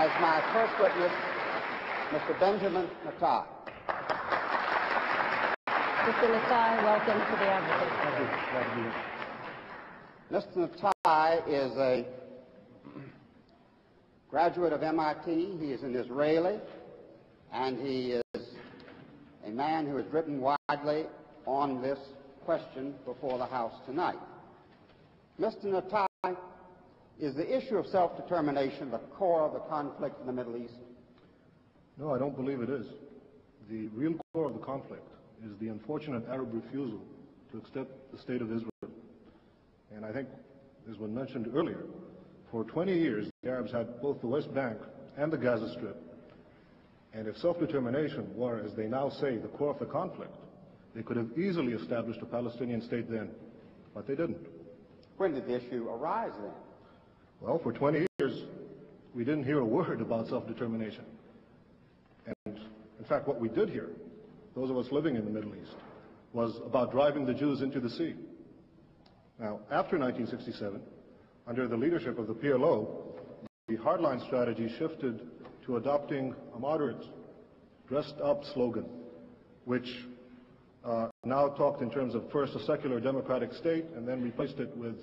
as my first witness, Mr. Benjamin Natai. Mr. Natai, welcome to the Advocate. Mr. Natai is a graduate of MIT. He is an Israeli, and he is a man who has written widely on this question before the House tonight. Mr. Natai, is the issue of self-determination the core of the conflict in the Middle East? No, I don't believe it is. The real core of the conflict is the unfortunate Arab refusal to accept the state of Israel. And I think, as was mentioned earlier, for 20 years the Arabs had both the West Bank and the Gaza Strip. And if self-determination were, as they now say, the core of the conflict, they could have easily established a Palestinian state then, but they didn't. When did the issue arise then? Well, for 20 years, we didn't hear a word about self-determination. And in fact, what we did hear, those of us living in the Middle East, was about driving the Jews into the sea. Now, after 1967, under the leadership of the PLO, the hardline strategy shifted to adopting a moderate, dressed-up slogan, which now talked in terms of first a secular democratic state and then replaced it with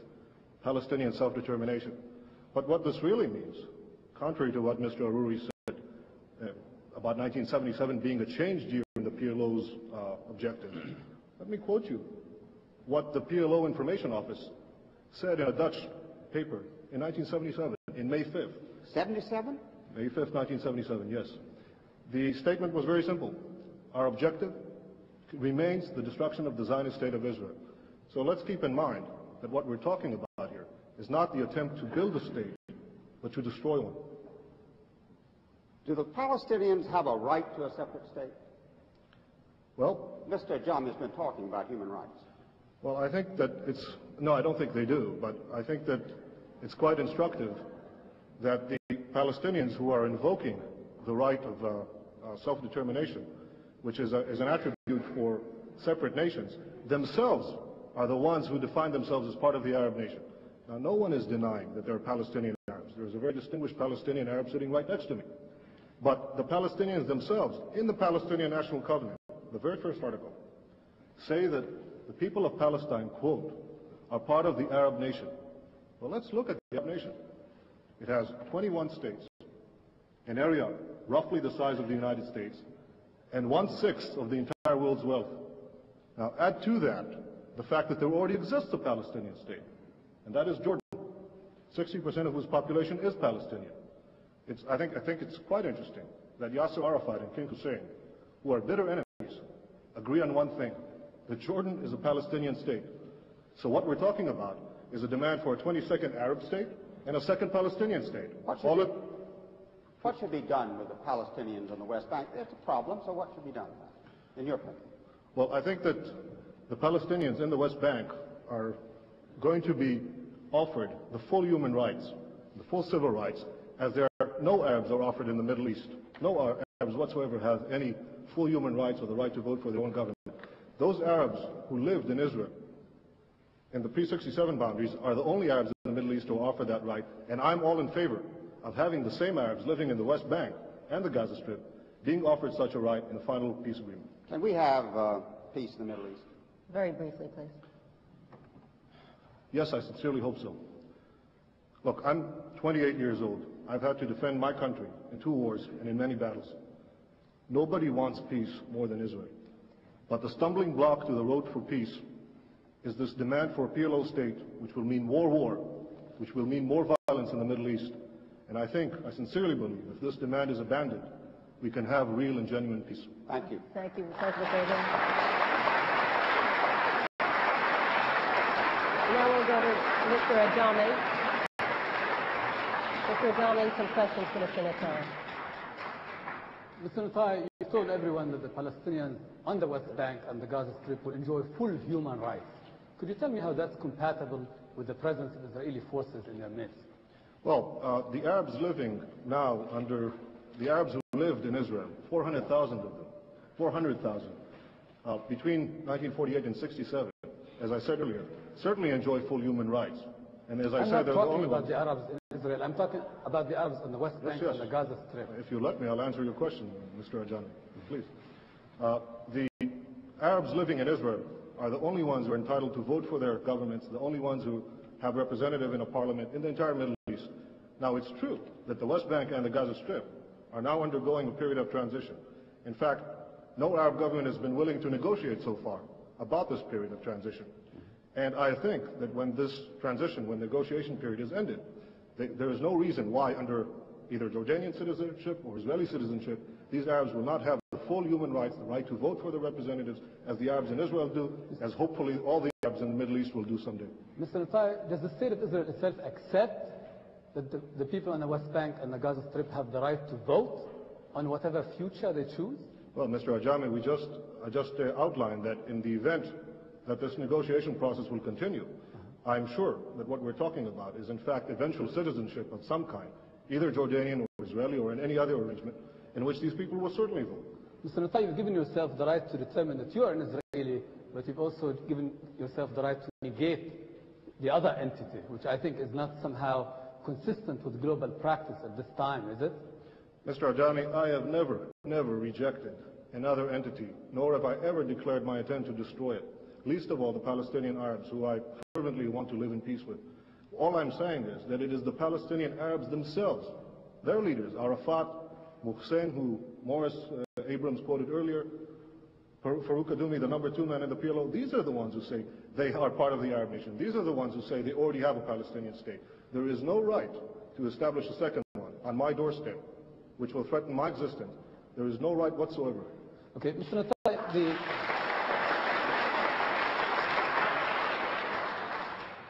Palestinian self-determination. But what this really means, contrary to what Mr. Aruri said about 1977 being a change year in the PLO's objective, let me quote you what the PLO Information Office said in a Dutch paper in 1977, in May 5th. 77? May 5th, 1977, yes. The statement was very simple. Our objective remains the destruction of the Zionist state of Israel. So let's keep in mind that what we're talking about here is not the attempt to build a state, but to destroy one. Do the Palestinians have a right to a separate state? Well, Mr. Jam has been talking about human rights. Well, I think that no, I don't think they do, but I think that it's quite instructive that the Palestinians who are invoking the right of self-determination, which is an attribute for separate nations, themselves are the ones who define themselves as part of the Arab nation. Now, no one is denying that there are Palestinian Arabs. There's a very distinguished Palestinian Arab sitting right next to me. But the Palestinians themselves, in the Palestinian National Covenant, the very first article, say that the people of Palestine, quote, are part of the Arab nation. Well, let's look at the Arab nation. It has 21 states, an area roughly the size of the United States, and 1/6 of the entire world's wealth. Now, add to that the fact that there already exists a Palestinian state, and that is Jordan, 60% of whose population is Palestinian. I think it's quite interesting that Yasser Arafat and King Hussein, who are bitter enemies, agree on one thing, that Jordan is a Palestinian state. So what we're talking about is a demand for a 22nd Arab state and a second Palestinian state. What should be done with the Palestinians on the West Bank? It's a problem, so what should be done with that, in your opinion? Well, I think that the Palestinians in the West Bank are going to be offered the full human rights, the full civil rights, as there are no Arabs are offered in the Middle East. No Arabs whatsoever have any full human rights or the right to vote for their own government. Those Arabs who lived in Israel in the pre-67 boundaries are the only Arabs in the Middle East who offer that right, and I'm all in favor of having the same Arabs living in the West Bank and the Gaza Strip being offered such a right in a final peace agreement. Can we have peace in the Middle East? Very briefly, please. Yes, I sincerely hope so. Look, I'm 28 years old. I've had to defend my country in 2 wars and in many battles. Nobody wants peace more than Israel. But the stumbling block to the road for peace is this demand for a PLO state, which will mean more war, which will mean more violence in the Middle East. And I sincerely believe, if this demand is abandoned, we can have real and genuine peace. Thank you. Thank you, President Reagan. Now we'll go to Mr. Adjami. Mr. Adjami, some questions for Mr. Natai. Mr. Natai, you told everyone that the Palestinians on the West Bank and the Gaza Strip will enjoy full human rights. Could you tell me how that's compatible with the presence of Israeli forces in their midst? Well, the Arabs living now under the Arabs who lived in Israel, 400,000 of them, 400,000, between 1948 and 67, as I said earlier, certainly enjoy full human rights. And as I I'm said, not they're the talking only about ones. the Arabs in Israel. I'm talking about the Arabs on the West Bank and the Gaza Strip. If you let me, I'll answer your question, Mr. Ajani, please. The Arabs living in Israel are the only ones who are entitled to vote for their governments, the only ones who have representative in a parliament in the entire Middle East. Now, it's true that the West Bank and the Gaza Strip are now undergoing a period of transition. In fact, no Arab government has been willing to negotiate so far about this period of transition. And I think that when this transition, when the negotiation period is ended, there is no reason why under either Jordanian citizenship or Israeli citizenship, these Arabs will not have the full human rights, the right to vote for their representatives, as the Arabs in Israel do, as hopefully all the Arabs in the Middle East will do someday. Mr. Natai, does the state of Israel itself accept that the people on the West Bank and the Gaza Strip have the right to vote on whatever future they choose? Well, Mr. Ajami, I just outlined that in the event that this negotiation process will continue, I'm sure that what we're talking about is in fact eventual citizenship of some kind, either Jordanian or Israeli or in any other arrangement, in which these people will certainly vote. Mr. Natai, you've given yourself the right to determine that you are an Israeli, but you've also given yourself the right to negate the other entity, which I think is not somehow consistent with global practice at this time, is it? Mr. Ajami, I have never rejected another entity, nor have I ever declared my intent to destroy it, least of all the Palestinian Arabs, who I fervently want to live in peace with. All I'm saying is that it is the Palestinian Arabs themselves, their leaders, Arafat, Mohsen, who Morris Abrams quoted earlier, Farouk Kadumi, the number 2 man in the PLO, these are the ones who say they are part of the Arab nation. These are the ones who say they already have a Palestinian state. There is no right to establish a second one on my doorstep, which will threaten my existence. There is no right whatsoever. Okay, Mr. Natai,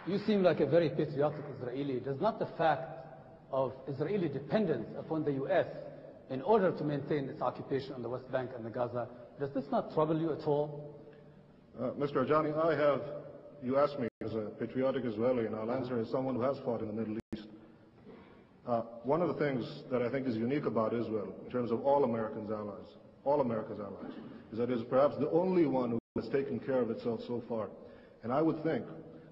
you seem like a very patriotic Israeli. Does not the fact of Israeli dependence upon the U.S. in order to maintain its occupation on the West Bank and the Gaza, does this not trouble you at all? Mr. Ajani, you asked me as a patriotic Israeli, and I'll answer as someone who has fought in the Middle East. One of the things that I think is unique about Israel, in terms of all America's allies, is that it is perhaps the only one who has taken care of itself so far. And I would think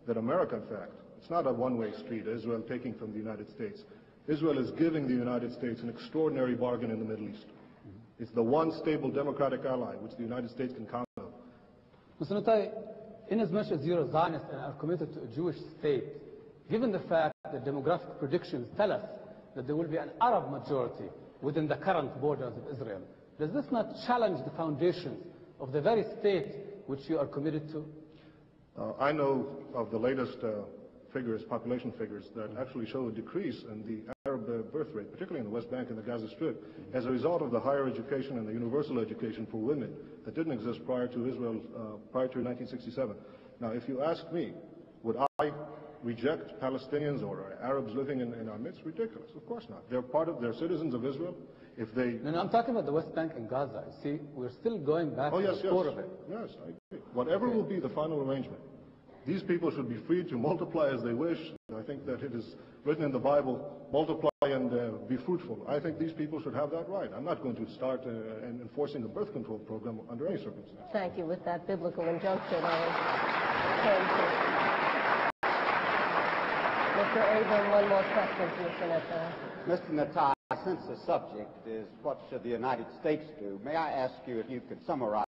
that America, in fact, it's not a one-way street, Israel taking from the United States. Israel is giving the United States an extraordinary bargain in the Middle East. It's the one stable democratic ally which the United States can count on. Mr. Natai, inasmuch as you're a Zionist and are committed to a Jewish state, given the fact that demographic predictions tell us that there will be an Arab majority within the current borders of Israel, does this not challenge the foundations of the very state which you are committed to? I know of the latest population figures, that actually show a decrease in the Arab birth rate, particularly in the West Bank and the Gaza Strip, as a result of the higher education and the universal education for women that didn't exist prior to Israel, prior to 1967. Now, if you ask me, would I reject Palestinians or Arabs living in our midst? Ridiculous. Of course not. They're citizens of Israel. If they... No, I'm talking about the West Bank and Gaza. See, we're still going back to the core of it. Yes, I agree. Whatever will be the final arrangement, these people should be free to multiply as they wish. I think that it is written in the Bible, multiply and be fruitful. I think these people should have that right. I'm not going to start enforcing a birth control program under any circumstance. Thank you. With that biblical injunction, I turn to Mr. Abram. One more question to Mr. Natai. Mr. Natai, since the subject is what should the United States do, may I ask you if you could summarize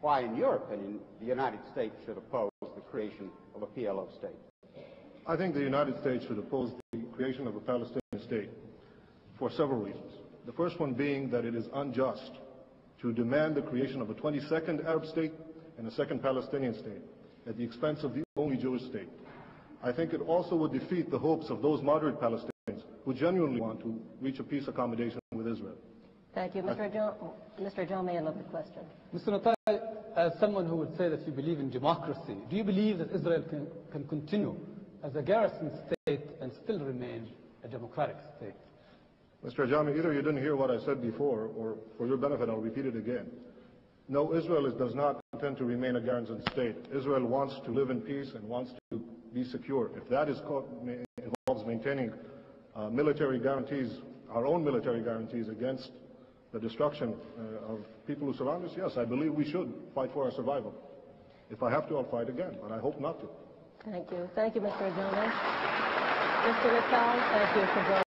why, in your opinion, the United States should oppose the creation of a PLO state? I think the United States should oppose the creation of a Palestinian state for several reasons. The first one being that it is unjust to demand the creation of a 22nd Arab state and a second Palestinian state at the expense of the only Jewish state. I think it also would defeat the hopes of those moderate Palestinians who genuinely want to reach a peace accommodation with Israel. Thank you. Mr. John may another question. Mr. Natai, as someone who would say that you believe in democracy, do you believe that Israel can continue as a garrison state and still remain a democratic state? Mr. Ajami, either you didn't hear what I said before, or for your benefit, I'll repeat it again. No, Israel does not intend to remain a garrison state. Israel wants to live in peace and wants to be secure. If that involves maintaining military guarantees, our own military guarantees against the destruction of people who surround us, yes, I believe we should fight for our survival. If I have to, I'll fight again, but I hope not to. Thank you. Thank you, Mr. Adonis. Mr. Littell, thank you for joining.